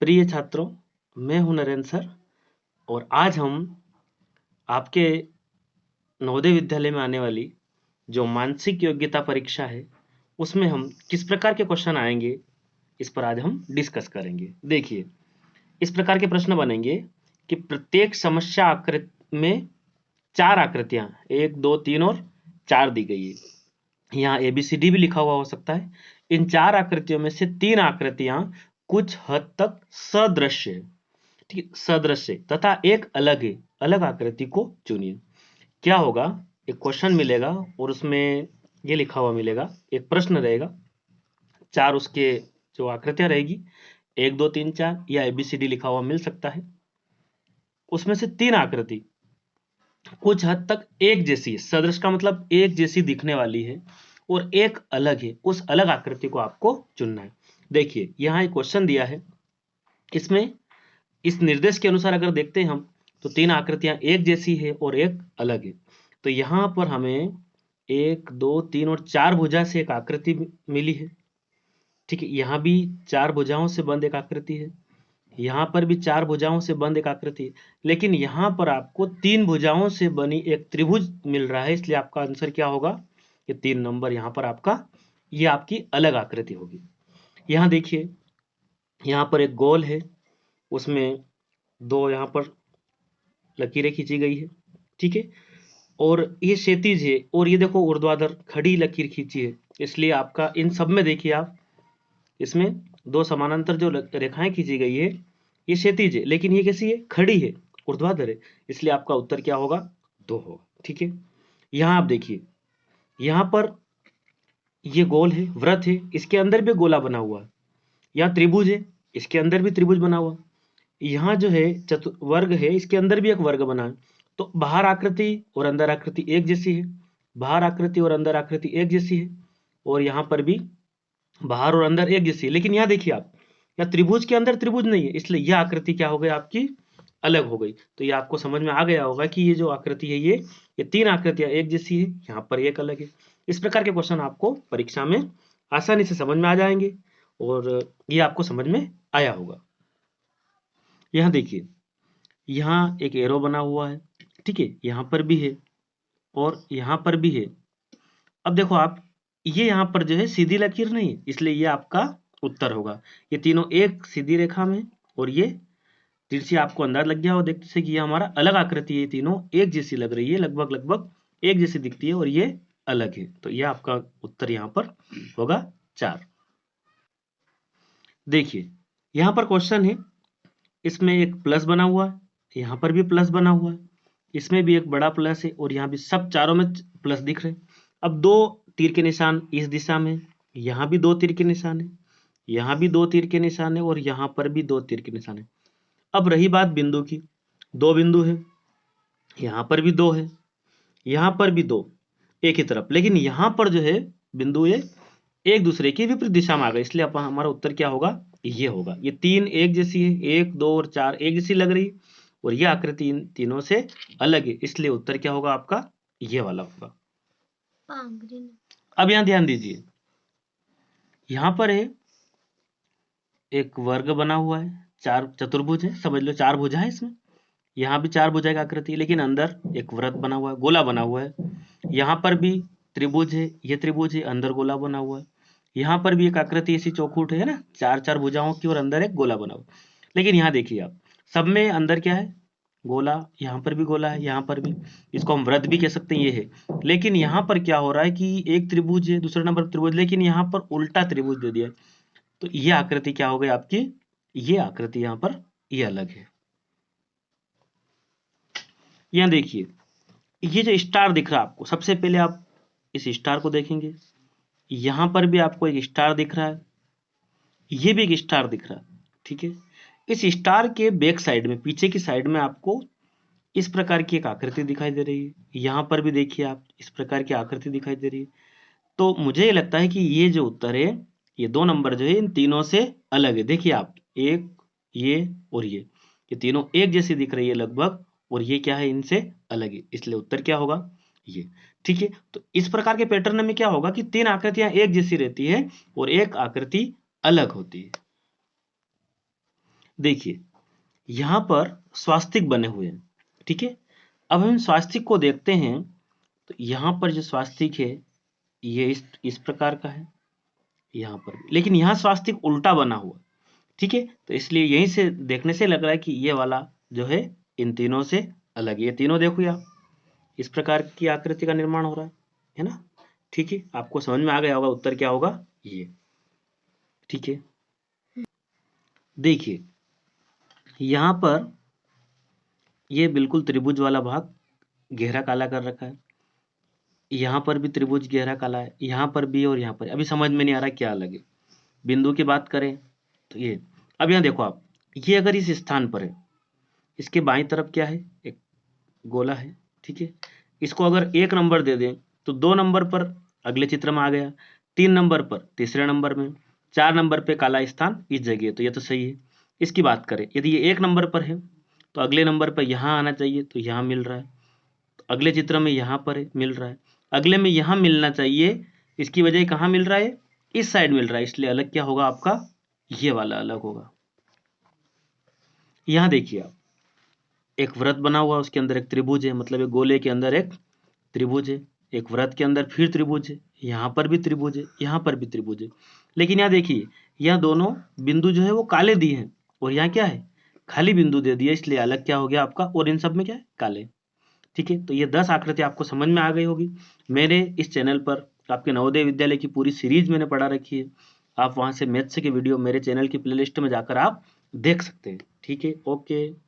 प्रिय छात्रों, मैं हूं नरेंद्र सर और आज हम आपके नवोदय विद्यालय में आने वाली जो मानसिक योग्यता परीक्षा है उसमें हम किस प्रकार के क्वेश्चन आएंगे इस पर आज हम डिस्कस करेंगे। देखिए, इस प्रकार के प्रश्न बनेंगे कि प्रत्येक समस्या आकृति में 4 आकृतियां 1, 2, 3 और 4 दी गई है। यहाँ ABCD भी लिखा हुआ हो सकता है। इन 4 आकृतियों में से 3 आकृतियां कुछ हद तक सदृश्य है, ठीक है, सदृश्य तथा एक अलग है। अलग आकृति को चुनिए। क्या होगा, एक क्वेश्चन मिलेगा और उसमें ये लिखा हुआ मिलेगा, एक प्रश्न रहेगा, 4 उसके जो आकृतियां रहेगी 1, 2, 3, 4 या ABCD लिखा हुआ मिल सकता है। उसमें से 3 आकृति कुछ हद तक एक जैसी है, सदृश का मतलब एक जैसी दिखने वाली है और एक अलग है। उस अलग आकृति को आपको चुनना है। देखिए, यहाँ एक क्वेश्चन दिया है, इसमें इस निर्देश के अनुसार अगर देखते हैं हम तो 3 आकृतियां एक जैसी है और एक अलग है। तो यहां पर हमें 1, 2, 3 और 4 भुजा से एक आकृति मिली है, ठीक है। यहाँ भी 4 भुजाओं से बंद एक आकृति है, यहाँ पर भी 4 भुजाओं से बंद एक आकृति है, लेकिन यहाँ पर आपको 3 भुजाओं से बनी एक त्रिभुज मिल रहा है, इसलिए आपका आंसर क्या होगा, ये 3 नंबर यहाँ पर आपका, ये आपकी अलग आकृति होगी। यहाँ देखिए, यहाँ पर एक गोल है, उसमें 2 यहाँ पर लकीरें खींची गई है, ठीक है, और ये क्षैतिज है और ये देखो ऊर्ध्वाधर खड़ी लकीर खींची है, इसलिए आपका इन सब में देखिए आप, इसमें 2 समानांतर जो रेखाएं खींची गई है ये क्षैतिज है, लेकिन ये कैसी है, खड़ी है, ऊर्ध्वाधर है, इसलिए आपका उत्तर क्या होगा, 2 होगा, ठीक है। यहाँ आप देखिए, यहाँ पर ये गोल है, वृत्त है, इसके अंदर भी गोला बना हुआ है। यहाँ त्रिभुज है, इसके अंदर भी त्रिभुज बना हुआ। यहाँ जो है वर्ग है, इसके अंदर भी एक वर्ग बना है। तो बाहर आकृति और अंदर आकृति एक जैसी है, बाहर आकृति और अंदर आकृति एक जैसी है, और यहाँ पर भी बाहर और अंदर एक जैसी है। लेकिन यहाँ देखिए आप, यहाँ त्रिभुज के अंदर त्रिभुज नहीं है, इसलिए यह आकृति क्या हो गई आपकी, अलग हो गई। तो ये आपको समझ में आ गया होगा कि ये जो आकृति है ये 3 आकृतियां एक जैसी है, यहाँ पर एक अलग है। इस प्रकार के क्वेश्चन आपको परीक्षा में आसानी से समझ में आ जाएंगे और ये आपको समझ में आया होगा। यहाँ देखिए, यहाँ एक एरो बना हुआ है, ठीक है, यहाँ पर भी है और यहाँ पर भी है। अब देखो आप, ये यहाँ पर जो है सीधी लकीर नहीं है, इसलिए ये आपका उत्तर होगा। ये तीनों एक सीधी रेखा में और ये तिरछी, आपको अंदाज लग गया हो देखते से कि ये हमारा अलग आकृति है, ये तीनों एक जैसी लग रही है, लगभग लगभग एक जैसी दिखती है और ये अलग है। तो ये आपका उत्तर यहाँ पर होगा 4। देखिए, यहाँ पर क्वेश्चन है, इसमें एक प्लस बना हुआ है, यहाँ पर भी प्लस बना हुआ है, इसमें भी एक बड़ा प्लस है और यहाँ भी, सब चारों में प्लस दिख रहे हैं। अब 2 तीर के निशान इस दिशा में, यहाँ भी 2 तीर के निशान है, यहाँ भी 2 तीर के निशान है और यहाँ पर भी 2 तीर के निशान है। अब रही बात बिंदु की, 2 बिंदु है, यहाँ पर भी 2 है, यहाँ पर भी 2, एक ही तरफ, लेकिन यहाँ पर जो है बिंदु ये एक दूसरे की विपरीत दिशा में आ गए, इसलिए हमारा उत्तर क्या होगा, ये होगा। ये 3 एक जैसी है, 1, 2 और 4 एक जैसी लग रही है और ये आकृति इन तीनों से अलग है, इसलिए उत्तर क्या होगा आपका, ये वाला होगा। अब यहां ध्यान दीजिए, यहां पर है एक वर्ग बना हुआ है, 4 चतुर्भुज है, समझ लो 4 भुजा है इसमें, यहाँ भी 4 भुजा की आकृति है, लेकिन अंदर एक वृत्त बना हुआ है, गोला बना हुआ है। यहाँ पर भी त्रिभुज है, ये त्रिभुज है, अंदर गोला बना हुआ है। यहाँ पर भी एक आकृति ऐसी चौखुट है ना, 4 भुजाओं की और अंदर एक गोला बना हुआ। लेकिन यहाँ देखिए आप, सब में अंदर क्या है, गोला, यहाँ पर भी गोला है, यहाँ पर भी, इसको हम वृत्त भी कह सकते हैं, ये है। लेकिन यहाँ पर क्या हो रहा है कि एक त्रिभुज है, दूसरे नंबर त्रिभुज, लेकिन यहाँ पर उल्टा त्रिभुज दे दिया, तो ये आकृति क्या हो गई आपकी, ये आकृति यहाँ पर ये अलग है। यहाँ देखिए, ये जो स्टार दिख रहा है आपको, सबसे पहले आप इस स्टार को देखेंगे, यहां पर भी आपको एक स्टार दिख रहा है, ये भी एक स्टार दिख रहा है, ठीक है। इस स्टार के बैक साइड में, पीछे की साइड में आपको इस प्रकार की एक आकृति दिखाई दे रही है, यहां पर भी देखिए आप, इस प्रकार की आकृति दिखाई दे रही है। तो मुझे ये लगता है कि ये जो उत्तर है, ये 2 नंबर जो है इन तीनों से अलग है। देखिए आप, एक, ये और ये तीनों एक जैसी दिख रही है लगभग, और ये क्या है, इनसे अलग है, इसलिए उत्तर क्या होगा, ये, ठीक है। तो इस प्रकार के पैटर्न में क्या होगा कि 3 आकृतियां एक जैसी रहती है और एक आकृति अलग होती है। देखिए यहाँ पर स्वास्तिक बने हुए हैं, ठीक है। अब हम स्वास्तिक को देखते हैं तो यहाँ पर जो स्वास्तिक है ये इस प्रकार का है यहाँ पर, लेकिन यहाँ स्वास्तिक उल्टा बना हुआ, ठीक है। तो इसलिए यहीं से देखने से लग रहा है कि ये वाला जो है इन तीनों से अलग है। ये तीनों देखो आप, इस प्रकार की आकृति का निर्माण हो रहा है ना, ठीक है। आपको समझ में आ गया होगा उत्तर क्या होगा ये, ठीक है। देखिए यहाँ पर ये बिल्कुल त्रिभुज वाला भाग गहरा काला कर रखा है, यहाँ पर भी त्रिभुज गहरा काला है, यहाँ पर भी और यहाँ पर। अभी समझ में नहीं आ रहा क्या अलग है। बिंदु की बात करें तो ये, अब यहाँ देखो आप, ये अगर इस स्थान पर है, इसके बाईं तरफ क्या है, एक गोला है, ठीक है। इसको अगर 1 नंबर दे दें तो 2 नंबर पर अगले चित्र में आ गया, 3 नंबर पर तीसरे नंबर में, 4 नंबर पे काला स्थान इस जगह, तो ये तो सही है। इसकी बात करें यदि ये 1 नंबर पर है तो अगले नंबर पर यहाँ आना चाहिए, तो यहाँ मिल रहा है। तो अगले चित्र में यहाँ पर है, मिल रहा है। अगले में यहाँ मिलना चाहिए, इसकी वजह कहाँ मिल रहा है, इस साइड मिल रहा है, इसलिए अलग क्या होगा आपका, ये वाला अलग होगा। यहाँ देखिए आप, एक वृत्त बना हुआ, उसके अंदर एक त्रिभुज है, मतलब एक गोले के अंदर एक त्रिभुज है, एक वृत्त के अंदर फिर त्रिभुज है, यहाँ पर भी त्रिभुज है, यहाँ पर भी त्रिभुज है। लेकिन यहाँ देखिए, यहाँ दोनों बिंदु जो है वो काले दिए हैं, और यहाँ क्या है, खाली बिंदु दे दिया, इसलिए अलग क्या हो गया आपका, और इन सब में क्या है, काले, ठीक है। तो ये 10 आकृति आपको समझ में आ गई होगी। मेरे इस चैनल पर आपके नवोदय विद्यालय की पूरी सीरीज मैंने पढ़ा रखी है, आप वहां से मैथ्स के वीडियो मेरे चैनल की प्लेलिस्ट में जाकर आप देख सकते हैं, ठीक है। ओके।